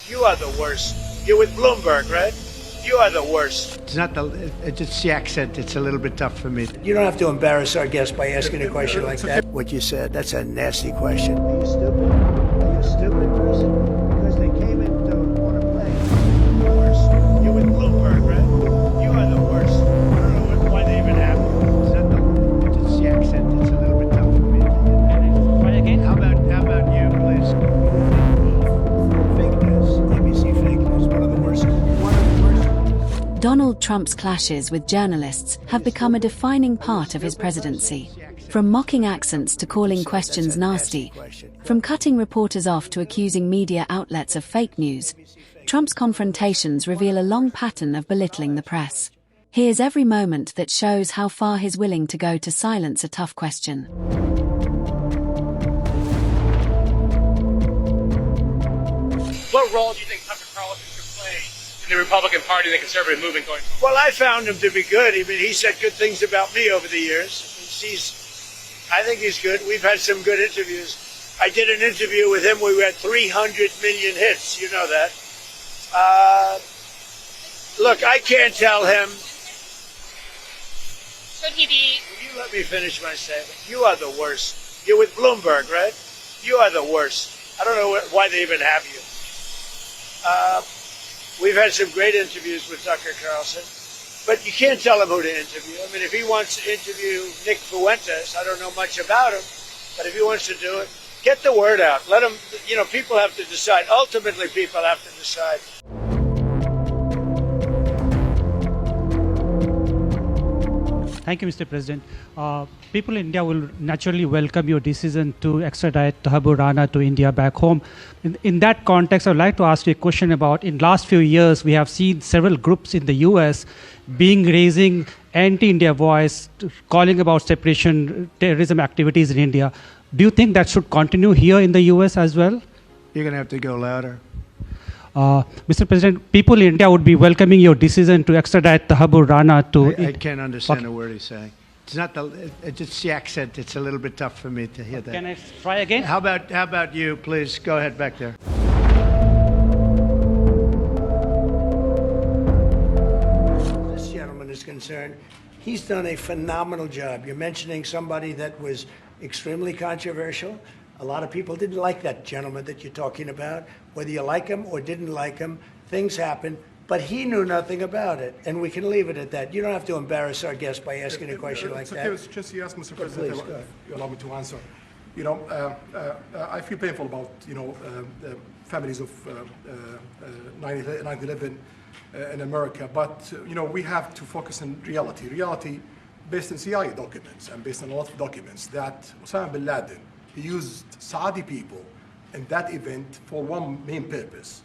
You are the worst. You're with Bloomberg, right? You are the worst. It's not it's the accent. It's a little bit tough for me. You don't have to embarrass our guest by asking a question like that. What you said, that's a nasty question. Are you stupid? Are you a stupid person? Because they came in to want to play. The worst. You're with Bloomberg, right? You are the worst. I don't know why they even have you. It's not it's the accent. It's a little bit tough for me. Try again? How about you, please? Fake news. ABC fake news. One of the worst. Donald Trump's clashes with journalists have become a defining part of his presidency. From mocking accents to calling questions nasty, from cutting reporters off to accusing media outlets of fake news, Trump's confrontations reveal a long pattern of belittling the press. Here's every moment that shows how far he's willing to go to silence a tough question. What role do you think Tucker Carlson could play in the Republican Party and the conservative movement going forward? Well, I found him to be good. I mean, he said good things about me over the years. I think he's good. We've had some good interviews. I did an interview with him where we had 300 million hits. You know that. Look, I can't tell him. Should he be? Will you let me finish my statement? You are the worst. You're with Bloomberg, right? You are the worst. I don't know why they even have you. We've had some great interviews with Tucker Carlson, but you can't tell him who to interview. I mean, if he wants to interview Nick Fuentes, I don't know much about him, but if he wants to do it, get the word out. Let him, people have to decide. Ultimately, people have to decide. Thank you, Mr. President. People in India will naturally welcome your decision to extradite Thakur Rana to India back home. In that context, I would like to ask you a question about, in last few years, we have seen several groups in the US raising anti-India voice, calling about separation, terrorism activities in India. Do you think that should continue here in the US as well? You're going to have to go louder. Mr. President, people in India would be welcoming your decision to extradite Thakur Rana to... I can't understand a word he's saying. It's not it's the accent. It's a little bit tough for me to hear that. Can I try again? How about you, please? Go ahead back there. This gentleman is concerned. He's done a phenomenal job. You're mentioning somebody that was extremely controversial. A lot of people didn't like that gentleman that you're talking about. Whether you like him or didn't like him, things happen. But he knew nothing about it, and we can leave it at that. You don't have to embarrass our guest by asking a question like that. It's okay, just you ask, Mr. President, please, you allow me to answer. I feel painful about, the families of 9/11 in America, but, we have to focus on reality. Reality based on CIA documents and based on a lot of documents that Osama bin Laden, he used Saudi people in that event for one main purpose,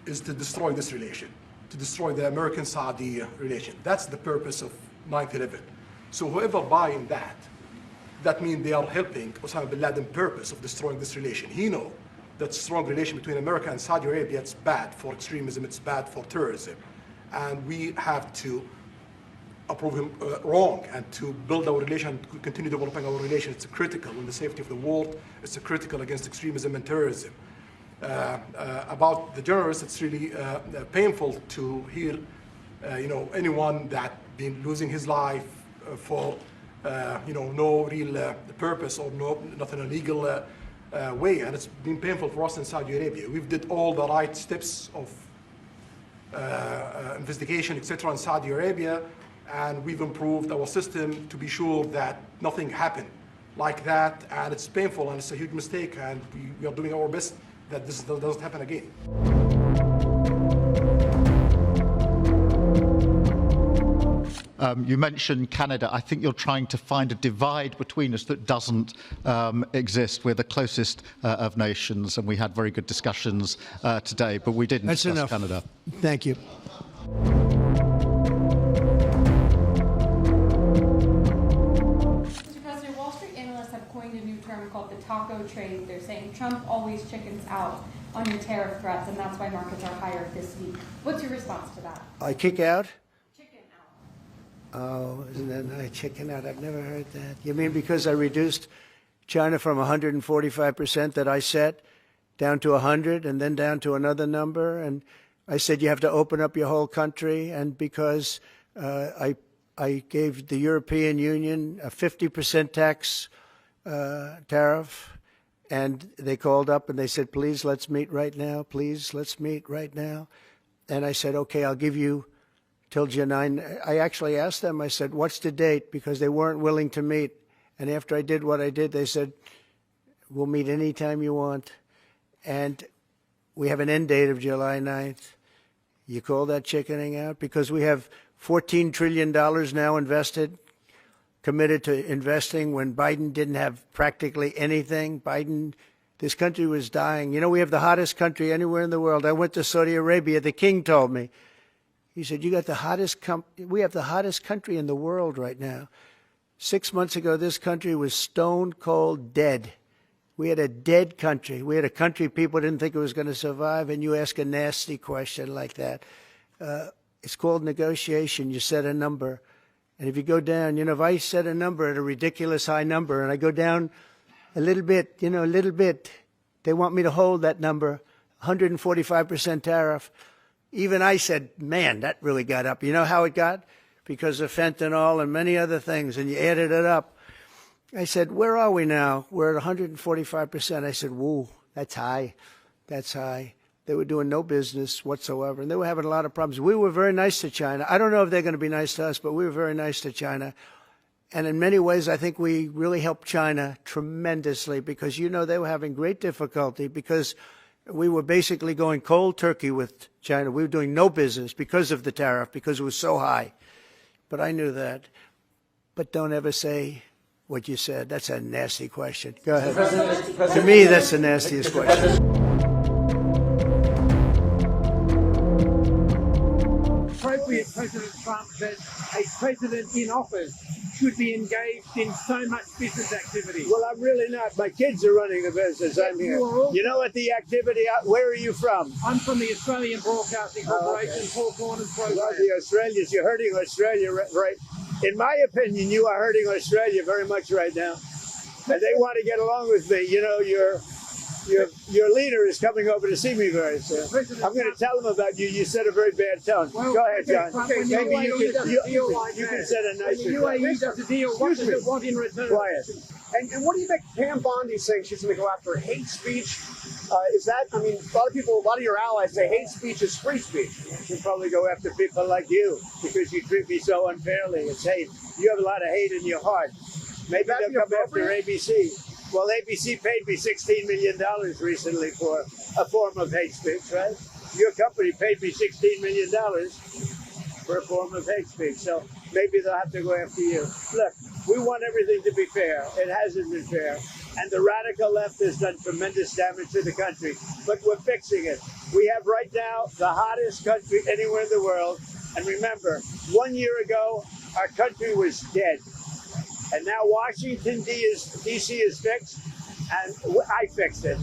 is to destroy this relation, to destroy the American-Saudi relation. That's the purpose of 9/11. So whoever buying that means they are helping Osama bin Laden's purpose of destroying this relation. He knows that strong relation between America and Saudi Arabia, it's bad for extremism, it's bad for terrorism. And we have to approve him wrong and to build our relation, continue developing our relation. It's critical in the safety of the world. It's critical against extremism and terrorism. About the journalists, it's really painful to hear, anyone that been losing his life for, no real purpose or not in a legal way, and it's been painful for us in Saudi Arabia. We've did all the right steps of investigation, etc., in Saudi Arabia, and we've improved our system to be sure that nothing happened like that, and it's painful and it's a huge mistake, and we are doing our best that this doesn't happen again. You mentioned Canada. I think you're trying to find a divide between us that doesn't exist. We're the closest of nations, and we had very good discussions today, but we didn't That's discuss enough. Canada. Thank you. Mr. President, Wall Street analysts have coined a new term called the taco trade. They're saying Trump always chickens out on your tariff threats, and that's why markets are higher this week. What's your response to that? I kick out? Chicken out. Oh, isn't that nice? Chicken out. I've never heard that. You mean because I reduced China from 145% that I set down to 100 and then down to another number. And I said, you have to open up your whole country. And because I gave the European Union a 50% tax tariff, and they called up and they said, please, let's meet right now. Please, let's meet right now. And I said, okay, I'll give you till July 9. I actually asked them, I said, what's the date? Because they weren't willing to meet. And after I did what I did, they said, we'll meet anytime you want. And we have an end date of July 9th. You call that chickening out? Because we have $14 trillion now invested, committed to investing when Biden didn't have practically anything. This country was dying. You know, we have the hottest country anywhere in the world. I went to Saudi Arabia. The king told me. He said, you got the hottest we have the hottest country in the world right now. 6 months ago, this country was stone cold dead. We had a dead country. We had a country people didn't think it was going to survive, and you ask a nasty question like that. It's called negotiation. You set a number. And if you go down, you know, if I set a number at a ridiculous high number and I go down a little bit, you know, a little bit, they want me to hold that number, 145% tariff. Even I said, man, that really got up. You know how it got? Because of fentanyl and many other things, and you added it up. I said, where are we now? We're at 145%. I said, whoa, that's high. That's high. They were doing no business whatsoever, and they were having a lot of problems. We were very nice to China. I don't know if they're going to be nice to us, but we were very nice to China. And in many ways, I think we really helped China tremendously because, you know, they were having great difficulty because we were basically going cold turkey with China. We were doing no business because of the tariff, because it was so high. But I knew that. But don't ever say what you said. That's a nasty question. Go ahead. To me, that's the nastiest question. Appropriate President Trump that a president in office should be engaged in so much business activity. Well, I'm really not. My kids are running the business. I'm here. You know what the activity, where are you from? I'm from the Australian Broadcasting Corporation, Four Corners program. Well, the Australians, you're hurting Australia, right? In my opinion, you are hurting Australia very much right now. And they want to get along with me. You know, your leader is coming over to see me very soon. I'm going to tell him about you. You set a very bad tone. Well, go ahead, John. Okay, maybe you can set a nicer tone. The UAE does a deal. What does it want in return? Quiet. And what do you think Pam Bondi saying she's going to go after hate speech? Is that, I mean, a lot of your allies say hate speech is free speech. She'll probably go after people like you because you treat me so unfairly. It's hate. You have a lot of hate in your heart. Maybe they'll come after ABC. Well, ABC paid me $16 million recently for a form of hate speech, right? Your company paid me $16 million for a form of hate speech. So maybe they'll have to go after you. Look, we want everything to be fair. It hasn't been fair. And the radical left has done tremendous damage to the country. But we're fixing it. We have right now the hottest country anywhere in the world. And remember, 1 year ago, our country was dead. And now Washington, D.C. is fixed, and I fixed it.